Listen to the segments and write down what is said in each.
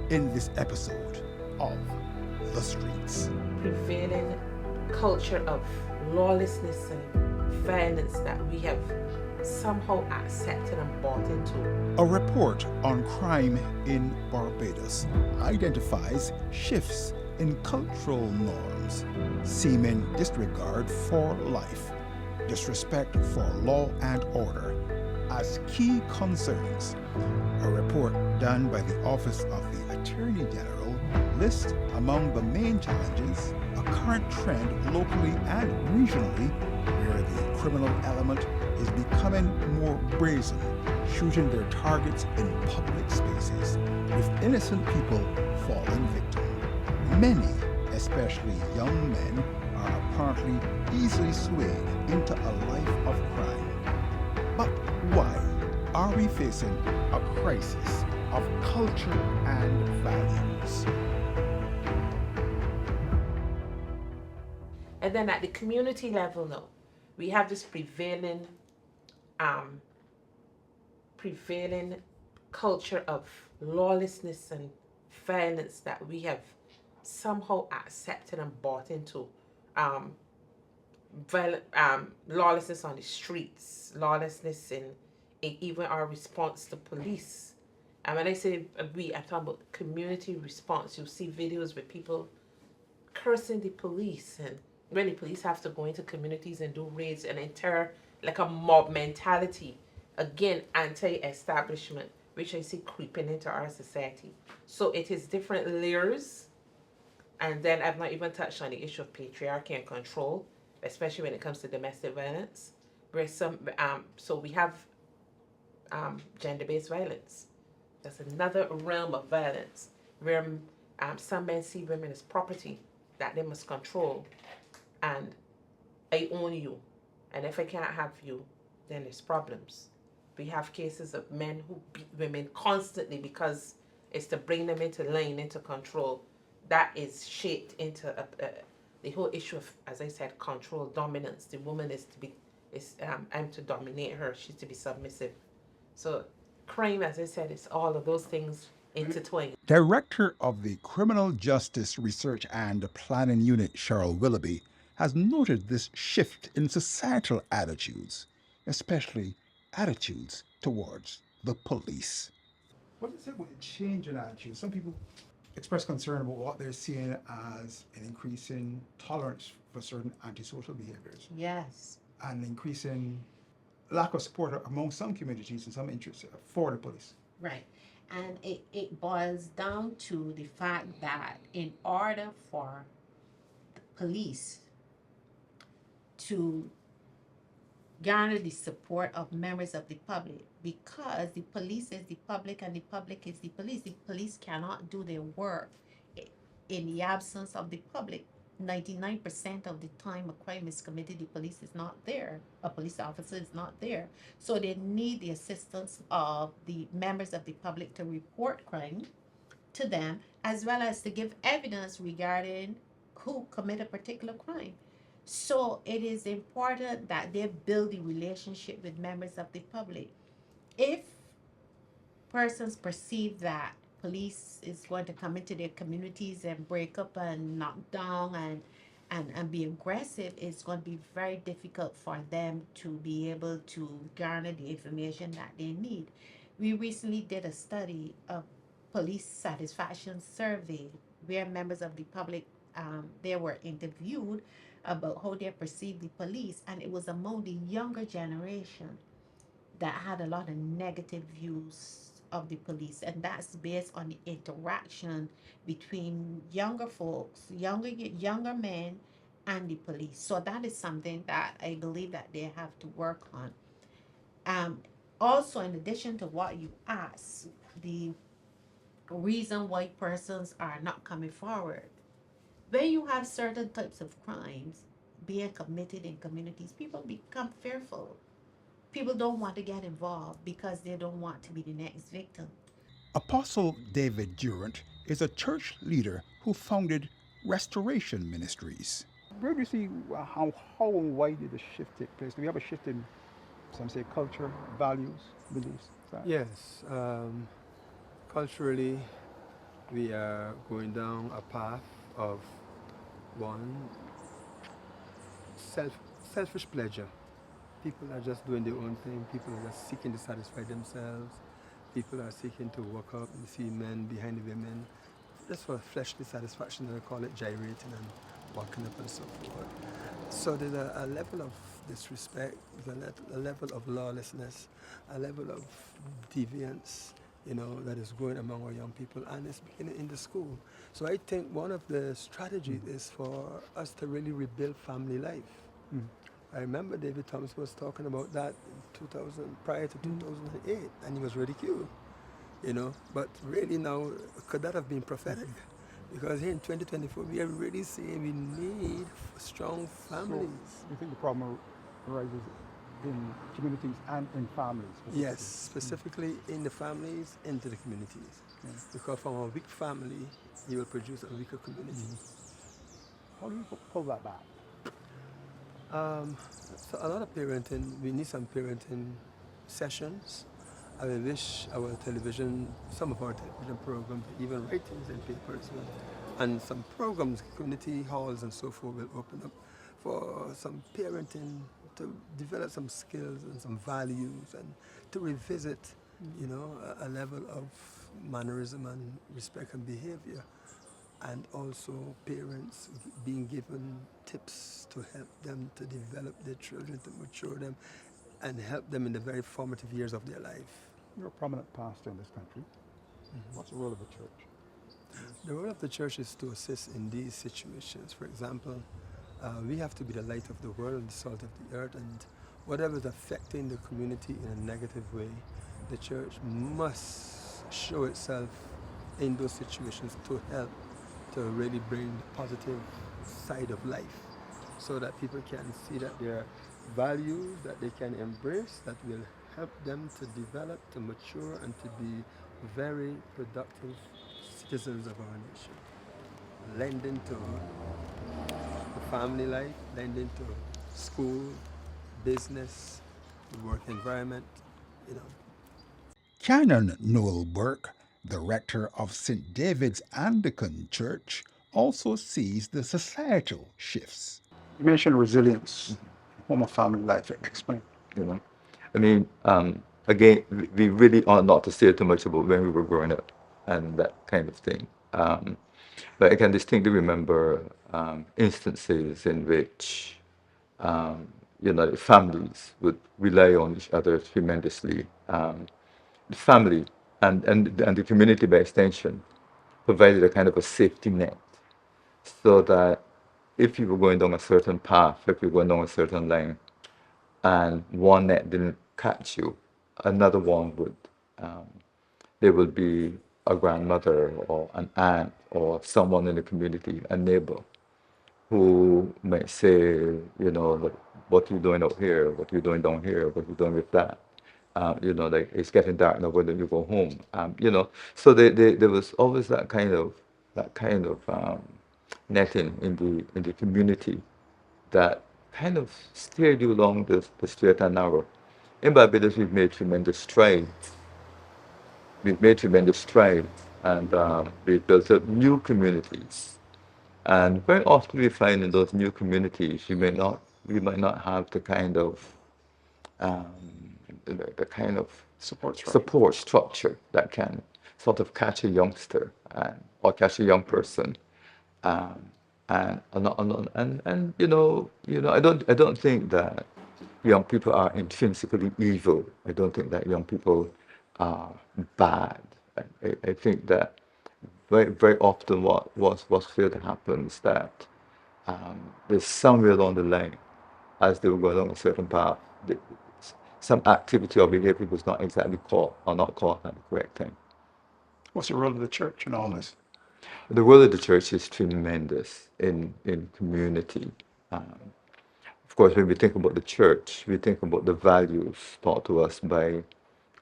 in this episode of The Streets. Prevailing culture of lawlessness and violence that we have somehow accepted and bought into. A report on crime in Barbados identifies shifts in cultural norms, seeming disregard for life, disrespect for law and order as key concerns. A report done by the Office of the Attorney General lists among the main challenges a current trend locally and regionally where the criminal element is becoming more brazen, shooting their targets in public spaces, with innocent people falling victim. Many, especially young men, are apparently easily swayed into a life of crime. But why are we facing a crisis of culture and values? And then at the community level now, we have this prevailing culture of lawlessness and violence that we have somehow accepted and bought into. Lawlessness on the streets, lawlessness in even our response to police. And when I say we, I'm talking about community response. You see videos with people cursing the police, and when the police have to go into communities and do raids and enter like a mob mentality, again anti-establishment, which I see creeping into our society. So it is different layers, and then I've not even touched on the issue of patriarchy and control, especially when it comes to domestic violence. Where so we have gender-based violence. That's another realm of violence where some men see women as property that they must control, and I own you, and if I can't have you, then there's problems. We have cases of men who beat women constantly because it's to bring them into line, into control. That is shaped into the whole issue of, as I said, control, dominance. The woman is to be, I'm to dominate her. She's to be submissive. So crime, as I said, is all of those things intertwined. Director of the Criminal Justice Research and Planning Unit, Cheryl Willoughby, has noted this shift in societal attitudes, especially attitudes towards the police. What is it with the change in attitude? Some people express concern about what they're seeing as an increasing tolerance for certain antisocial behaviors Yes. and increasing lack of support among some communities and some interests for the police. Right. And it boils down to the fact that in order for the police to garner the support of members of the public, because the police is the public and the public is the police cannot do their work in the absence of the public. 99% of the time a crime is committed, the police is not there. A police officer is not there. So they need the assistance of the members of the public to report crime to them, as well as to give evidence regarding who commit a particular crime. So it is important that they build the relationship with members of the public. If persons perceive that police is going to come into their communities and break up and knock down and be aggressive, it's going to be very difficult for them to be able to garner the information that they need. We recently did a study, a police satisfaction survey, where members of the public they were interviewed about how they perceive the police, and it was among the younger generation that had a lot of negative views of the police, and that's based on the interaction between younger folks, younger men, and the police. So that is something that I believe that they have to work on. Um, Also, in addition to what you asked, the reason why persons are not coming forward, when you have certain types of crimes being committed in communities, people become fearful. People don't want to get involved because they don't want to be the next victim. Apostle David Durant is a church leader who founded Restoration Ministries. Where do you see how and why did the shift take place? Do we have a shift in, some say, culture, values, beliefs? Yes, culturally, we are going down a path of one self selfish pleasure. People are just doing their own thing. People are just seeking to satisfy themselves. People are seeking to walk up. You see men behind the women, just for fleshly satisfaction, and I call it gyrating and walking up and so forth. So there's a level of disrespect, there's a level of lawlessness, a level of deviance, that is growing among our young people, and it's beginning in the school. So I think one of the strategies is for us to really rebuild family life. I remember David Thomas was talking about that in 2000, prior to 2008, and he was ridiculed, But really now, could that have been prophetic? Because here in 2024, we are really seeing we need strong So, families. you think the problem arises in communities and in families specifically? Yes, specifically in the families, into the communities. Yeah. Because from a weak family, you will produce a weaker community. How do you pull that back? Um, so a lot of parenting, we need some parenting sessions. I wish our television, some of our television programs, even writings and papers, and some programs, community halls and so forth will open up for some parenting to develop some skills and some values and to revisit, a level of mannerism and respect and behavior. And also parents being given tips to help them to develop their children, to mature them, and help them in the very formative years of their life. You're a prominent pastor in this country. What's the role of the church? The role of the church is to assist in these situations. For example, we have to be the light of the world and the salt of the earth, and whatever is affecting the community in a negative way, the church must show itself in those situations to help to really bring the positive side of life so that people can see that there are values that they can embrace that will help them to develop, to mature, and to be very productive citizens of our nation. Lending to the family life, lending to school, business, the work environment, you know. Canon Noel Burke, the rector of St. David's Anglican Church, also sees the societal shifts. You mentioned resilience, home of family life. Explain. You know, I mean, again, we really ought not to say too much about when we were growing up and that kind of thing. But I can distinctly remember instances in which, the families would rely on each other tremendously. The family and the community by extension provided a kind of a safety net so that if you were going down a certain path, if you were going down a certain line, and one net didn't catch you, another one would. Um, there would be a grandmother or an aunt or someone in the community, a neighbor, who might say, like, what are you doing out here? What are you doing down here? What are you doing with that? Like, it's getting dark now. When do you go home? So there was always that kind of netting in the community that kind of steered you along the straight and narrow. In Barbados, we've made tremendous strides. And we've built up new communities. And very often we find in those new communities, we might not have the kind of um, the kind of support structure that can sort of catch a youngster or catch a young person. Um, and I don't think that young people are intrinsically evil. I don't think that young people are bad. I think that very very often what's clear to happen is that there's somewhere along the line, as they were going along a certain path, the- some activity or behavior was not exactly caught or not caught at the correct time. What's the role of the church in all this? The role of the church is tremendous in community. Um, of course, when we think about the church, we think about the values taught to us by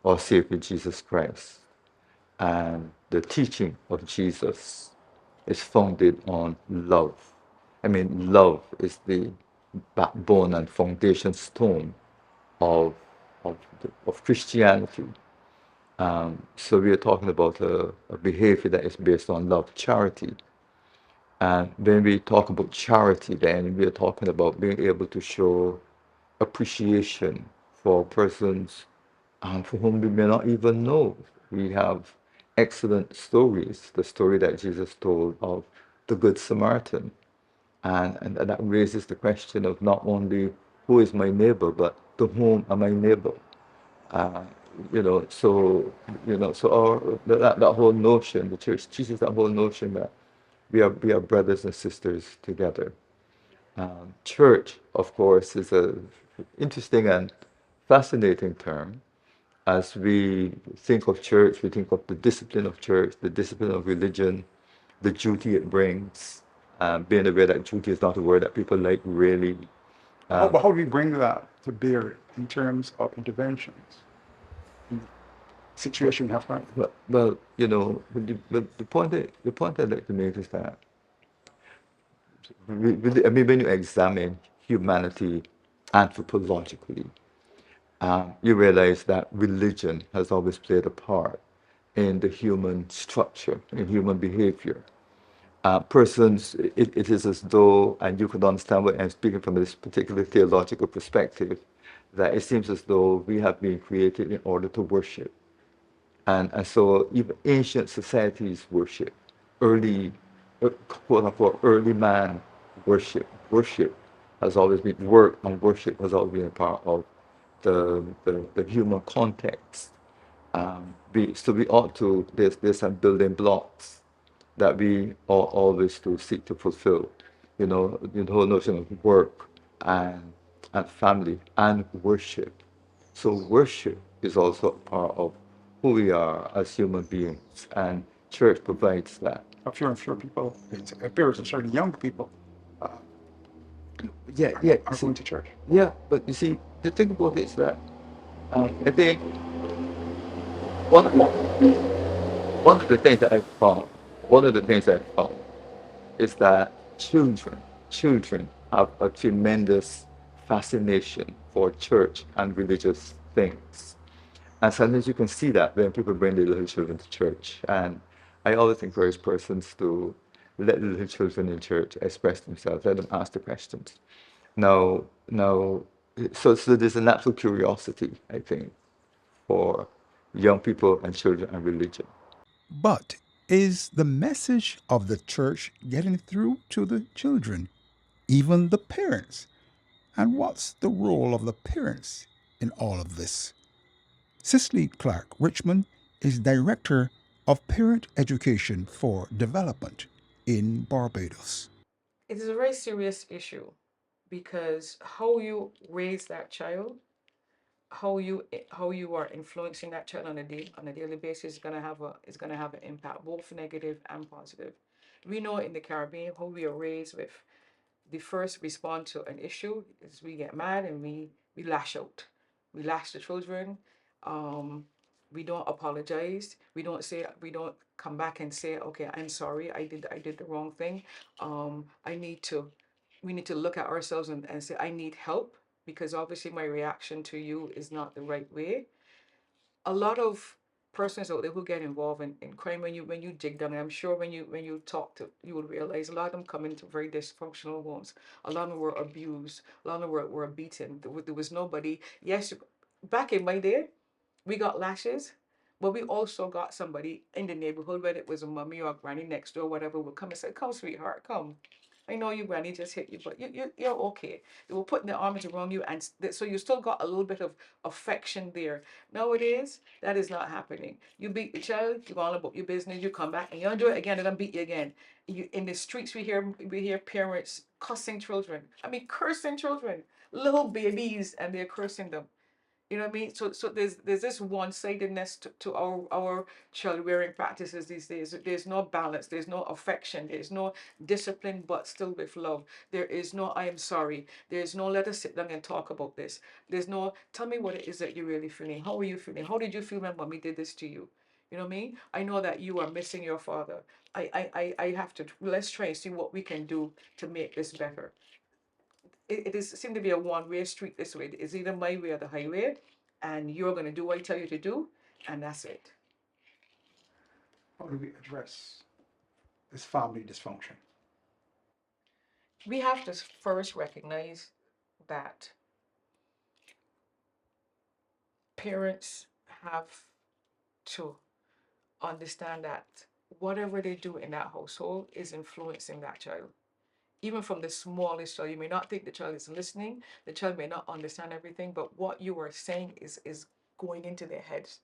our Savior Jesus Christ. And the teaching of Jesus is founded on love. I mean, love is the backbone and foundation stone of of Christianity. So we are talking about a behavior that is based on love, charity. And when we talk about charity, then we are talking about being able to show appreciation for persons for whom we may not even know. We have excellent stories. The story that Jesus told of the Good Samaritan. And that raises the question of not only who is my neighbor, but to whom am I neighbor? Uh, so that whole notion, the church teaches that whole notion that we are brothers and sisters together. Church, of course, is a interesting and fascinating term. As we think of church, we think of the discipline of church, the discipline of religion, the duty it brings. Being aware that duty is not a word that people like really. But how do we bring that to bear in terms of interventions? Situation we have right. Well, the point I'd like to make is that when you examine humanity anthropologically, you realize that religion has always played a part in the human structure, in human behavior. Persons, it is as though, and you could understand what I'm speaking from this particular theological perspective, that it seems as though we have been created in order to worship. And so even ancient societies worship, early, quote unquote, early man worship. Worship has always been, work and worship has always been a part of the human context. So we ought to, there's some building blocks that we ought always to seek to fulfill. The whole notion of work and family and worship. So worship is also a part of who we are as human beings, and church provides that. I'm sure people, parents, especially young people, Yeah. are going to church. Yeah, but you see, the thing about it is that I think one of the, one of the things that I found, one of the things I found is that children have a tremendous fascination for church and religious things. And sometimes you can see that when people bring their little children to church. And I always encourage persons to let little children in church express themselves, let them ask the questions. Now, so there's a natural curiosity, I think, for young people and children and religion. But is the message of the church getting through to the children, even the parents? And what's the role of the parents in all of this? Cicely Clark Richmond is Director of Parent Education for Development in Barbados. It is a very serious issue because how you raise that child, how you are influencing that child on a daily basis is gonna have an impact, both negative and positive. We know in the Caribbean how we are raised with the first response to an issue is we get mad and we lash out. We lash the children. Um, we don't apologize. We don't come back and say, okay, I'm sorry, I did the wrong thing. I need to we need to look at ourselves and say, I need help because obviously my reaction to you is not the right way. A lot of persons out there who get involved in crime, when you dig down, and I'm sure when you talk to, you will realize a lot of them come into very dysfunctional homes. A lot of them were abused. A lot of them were beaten. There was nobody. Yes, back in my day, we got lashes, but we also got somebody in the neighborhood, whether it was a mommy or a granny next door, whatever, would come and say, "Come, sweetheart, come. I know your granny just hit you, but you're okay." They were putting their arms around you, and so you still got a little bit of affection there. Nowadays, that is not happening. You beat the child, you go on about your business, you come back, and you do it again, they're gonna beat you again. You in the streets, we hear parents cussing children. I mean, cursing children, little babies, and they're cursing them. You know what I mean? So there's this one-sidedness to our child rearing practices these days. There's no balance, there's no affection, there's no discipline, but still with love. There is no I am sorry. There's no let us sit down and talk about this. There's no tell me what it is that you're really feeling. How are you feeling? How did you feel when mommy did this to you? You know what I mean? I know that you are missing your father. I have to let's try and see what we can do to make this better. It is seem to be a one-way street this way. It's either my way or the highway, and you're going to do what I tell you to do, And that's it. How do we address this family dysfunction? We have to first recognize that parents have to understand that whatever they do in that household is influencing that child. Even from the smallest child, you may not think the child is listening, the child may not understand everything, but what you are saying is going into their heads.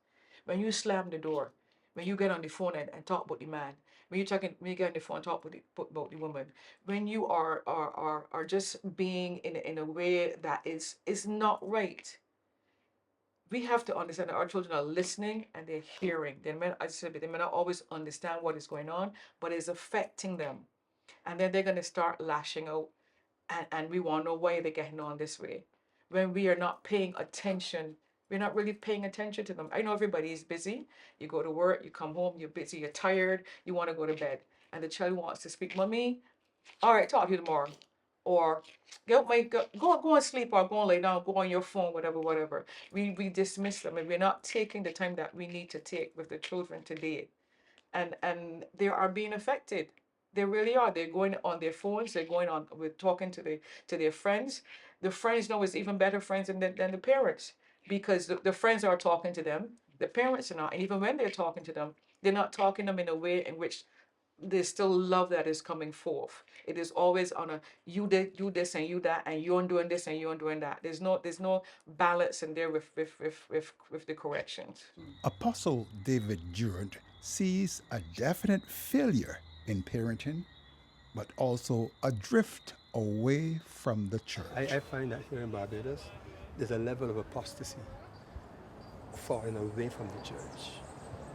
When you slam the door, when you get on the phone and talk about the man, when you get on the phone and talk about the woman, when you are just being in a way that is not right, we have to understand that our children are listening and they're hearing. They may, as I said, they may not always understand what is going on, but it's affecting them. And then they're going to start lashing out, and we want to know why they're getting on this way. When we are not paying attention, we're not really paying attention to them. I know everybody is busy. You go to work, you come home, you're busy, you're tired, you want to go to bed. And the child wants to speak, Mommy, all right, talk to you tomorrow. Or go and sleep, or go and lay down, go on your phone, whatever. We dismiss them, and we're not taking the time that we need to take with the children today. And they are being affected. They really are. They're going on their phones, they're going on with talking to their friends. The friends know it's even better friends than the parents, because the friends are talking to them, the parents are not. And even when they're talking to them, they're not talking to them in a way in which there's still love that is coming forth. It is always on a you did do this and you that, and you're doing this and you're doing that. There's no balance in there with the corrections. Apostle David Durant sees a definite failure in parenting, but also a drift away from the church. I find that here in Barbados, there's a level of apostasy falling away from the church.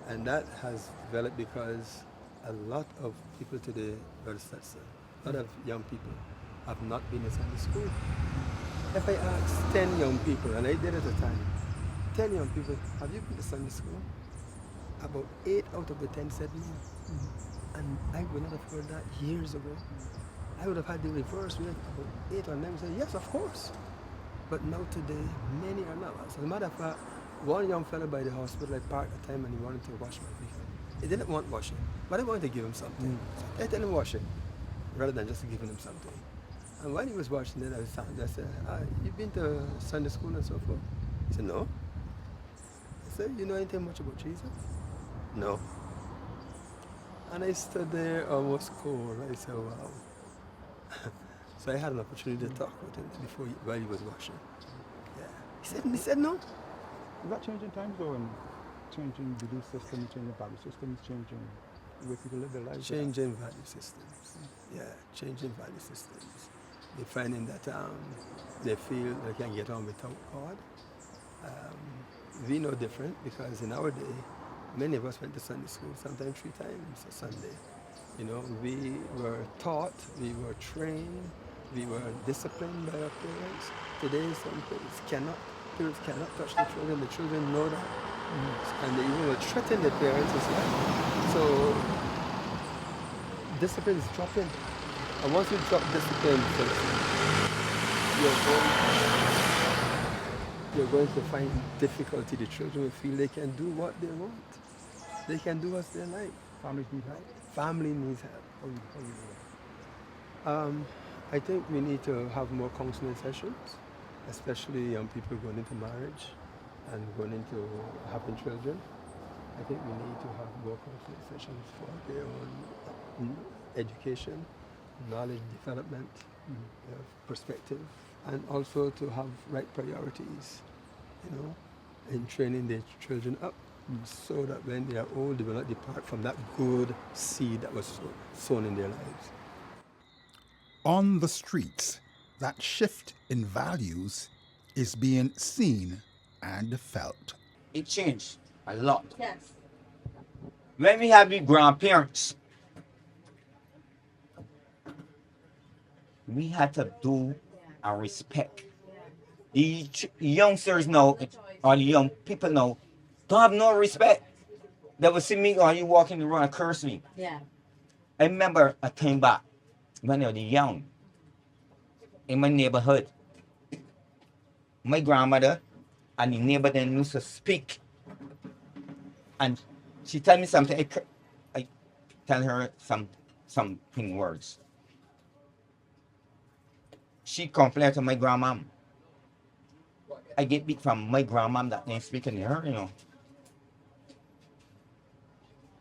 And that has developed because a lot of people today, Brother Stetson, a lot of young people have not been in Sunday school. If I ask 10 young people, and I did at the time, 10 young people, have you been to Sunday school? About 8 out of the 10 said no. And I would not have heard that years ago. I would have had the reverse with about 8 or 9 say, yes, of course. But now today, many are not. As a matter of fact, one young fellow by the hospital, I parked at the time and he wanted to wash my vehicle. He didn't want washing, but I wanted to give him something. So I tell him wash it, rather than just giving him something. And while he was washing it, I said, you've been to Sunday school and so forth? He said, no. I said, you know anything much about Jesus? No. And I stood there almost cold. I said, wow. So I had an opportunity to talk with him while he was washing. Yeah. He said no. Is that changing times though, and changing belief systems, changing value systems, changing the way people live their lives? Changing value systems. Yeah, changing value systems. They're finding that they feel they can get on without God. We know different because in our day, many of us went to Sunday school, sometimes 3 times a Sunday. You know, we were taught, we were trained, we were disciplined by our parents. Today, some parents cannot touch the children know that. And they even will threaten their parents as well. So, discipline is dropping. And once you drop discipline, you're going to find difficulty. The children will feel they can do what they want. They can do what they like. Families need help. Family needs help. I think we need to have more counseling sessions, especially young people going into marriage and going into having children. I think we need to have more counseling sessions for their own education, knowledge development, perspective, and also to have right priorities, in training their children up so that when they are old, they will not depart from that good seed that was sown in their lives. On the streets, that shift in values is being seen and felt. It changed a lot. Yes. When we have the grandparents, we had to do and respect. The youngsters now, or the young people now, don't have no respect. They will see me or you walking the road and curse me. Yeah. I remember a time back when I was young in my neighborhood. My grandmother and the neighbor then used to speak and she tell me something. I tell her something words. She complained to my grandmom. I get big from my grandmom that ain't speaking to her, you know.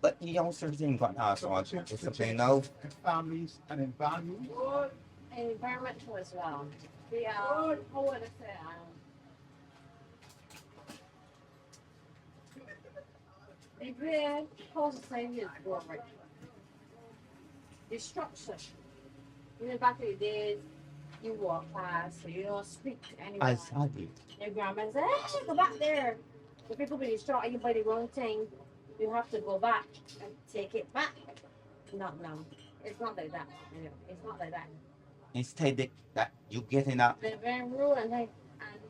But the youngsters ain't got us all to discipline now. In families and in values. And environmental as well. The, how would I say, the real cause of saying is right. Destruction. You know, back in the days, you walk past, so you don't speak to anyone. I saw it. Your grandma said, hey, go back there. If people be distraught you by the wrong thing, you have to go back and take it back. Not now. It's not like that. You know, it's not like that. Instead that you getting up They're very rude and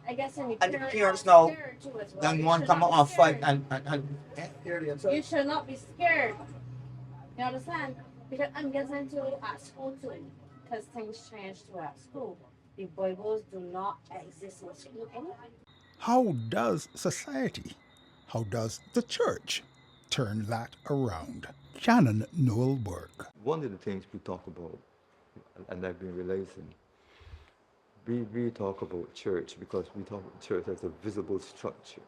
I guess in the and the parents now scared too as well. then You one should come not out be and fight scared. and You should not be scared. You understand? Because I'm getting to at school too. Because things change too at school. The Bibles do not exist in school anymore. How does society, how does the church turn that around? Shannon Noel Burke. One of the things we talk about, and I've been realizing, we talk about church because we talk about church as a visible structure.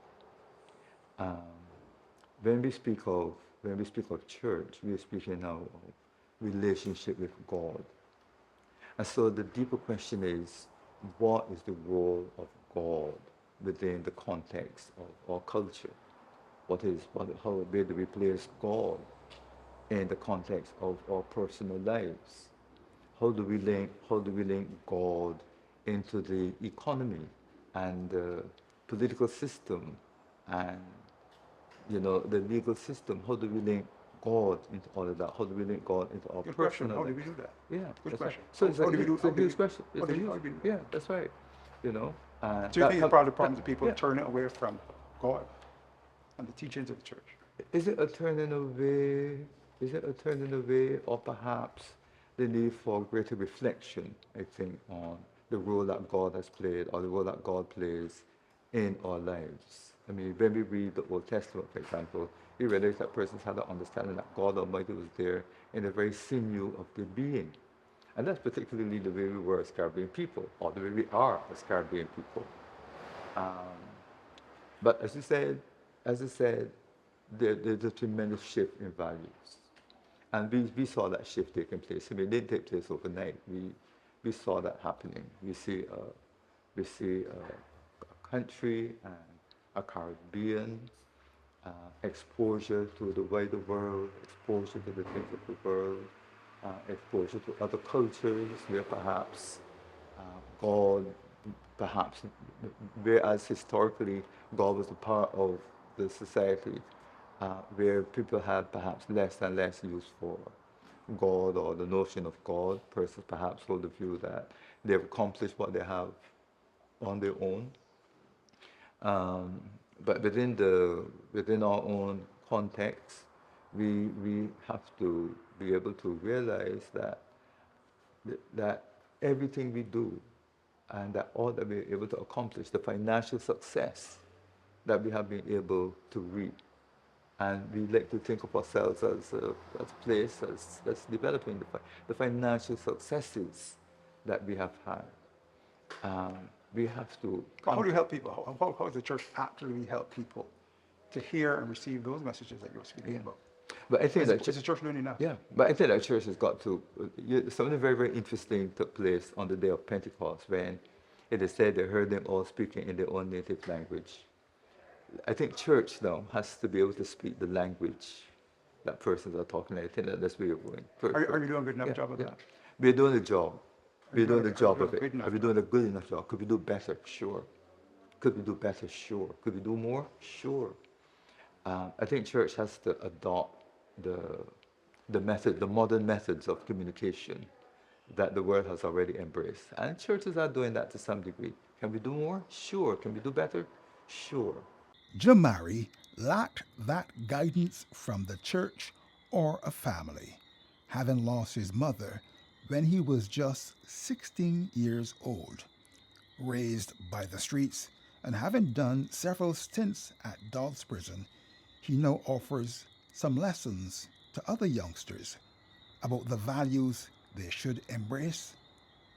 Um, when we speak of church, we are speaking now of relationship with God. And so the deeper question is, what is the role of God within the context of our culture? Where do we place God in the context of our personal lives? How do we link God into the economy and the political system and the legal system? How do we link God into all of that? How do we link God into our Good question. personal How do life? we do that? Yeah, Good that's question. right. So it's How like, do we do- it's a how do we- huge question. how It's do a we- how huge, do we do yeah, that's right. Do you that think part of the problem that- is people yeah. turn it away from God and the teachings of the church? Is it a turning away? Is it a turning away, or perhaps the need for greater reflection, I think, on the role that God has played or the role that God plays in our lives? I mean, when we read the Old Testament, for example, we realize that persons had the understanding that God Almighty was there in the very sinew of their being. And that's particularly the way we were as Caribbean people, or the way we are as Caribbean people. But as I said, there's a tremendous shift in values. And we saw that shift taking place. I mean, it didn't take place overnight. We saw that happening. We see a country and a Caribbean exposure to the wider world, exposure to the things of the world, exposure to other cultures where perhaps God, perhaps, whereas historically God was a part of the society, where people had perhaps less and less use for God or the notion of God. Persons perhaps hold the view that they've accomplished what they have on their own. But within our own context, we have to be able to realize that everything we do and that all that we're able to accomplish, the financial success that we have been able to reap. And we like to think of ourselves as a place that's developing the financial successes that we have had. We have to. How do you help people? How does the church actually help people to hear and receive those messages that you're speaking about? But I think Is the church doing enough? Yeah, but I think that church has got to. Something very, very interesting took place on the day of Pentecost when it is said they heard them all speaking in their own native language. I think church now has to be able to speak the language that persons are talking. I think that's where you're going. Are you doing a good enough job of that? We're doing the job. We're doing the job of good it. enough Are we doing a good enough job? Could we do better? Sure. Could we do better? Sure. Could we do more? Sure. I think church has to adopt the modern methods of communication that the world has already embraced. And churches are doing that to some degree. Can we do more? Sure. Can we do better? Sure. Jamari lacked that guidance from the church or a family, having lost his mother when he was just 16 years old. Raised by the streets and having done several stints at Dodds Prison, he now offers some lessons to other youngsters about the values they should embrace,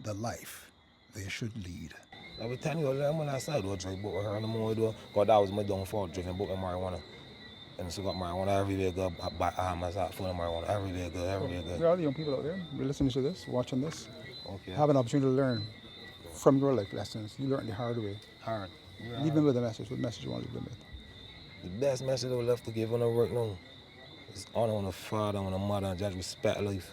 the life they should lead. Every time you learn when I started to drink, but her no more do, because that was my downfall, drinking book and marijuana. And so got marijuana everywhere, go back myself full of marijuana everywhere, go everywhere, There go. are the young people out there listening to this, watching this, Okay. have an opportunity to learn from your life lessons. You learned the hard way. Hard. Yeah, Leave them with a message. What message you want to leave them with? The best message I would love to give on the work now is honor on the father, on the mother, and just respect life.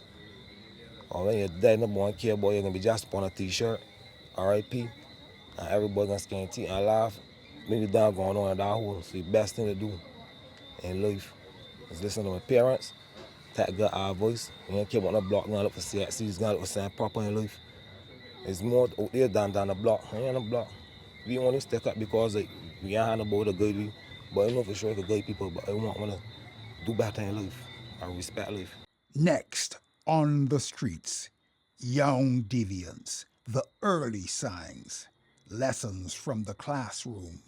Or when you're dead, no one care about you, you're going to be just on a t-shirt, R.I.P. And everybody going to skin teeth and laugh. Maybe down going on in that hole. So the best thing to do in life is listen to my parents, take good our voice. You don't care about the block, going up for CXCs, going up for something proper in life. It's more out there than down the block. You on the block. We want to stick up because like, we ain't had about the good we, but I know for sure the good people, but I want to do better in life and respect life. Next on the streets, young deviants, the early signs, lessons from the classroom.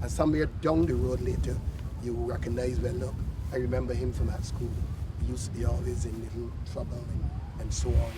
And somewhere down the road later, you recognize, well, look, I remember him from that school. He used to be always in little trouble and so on.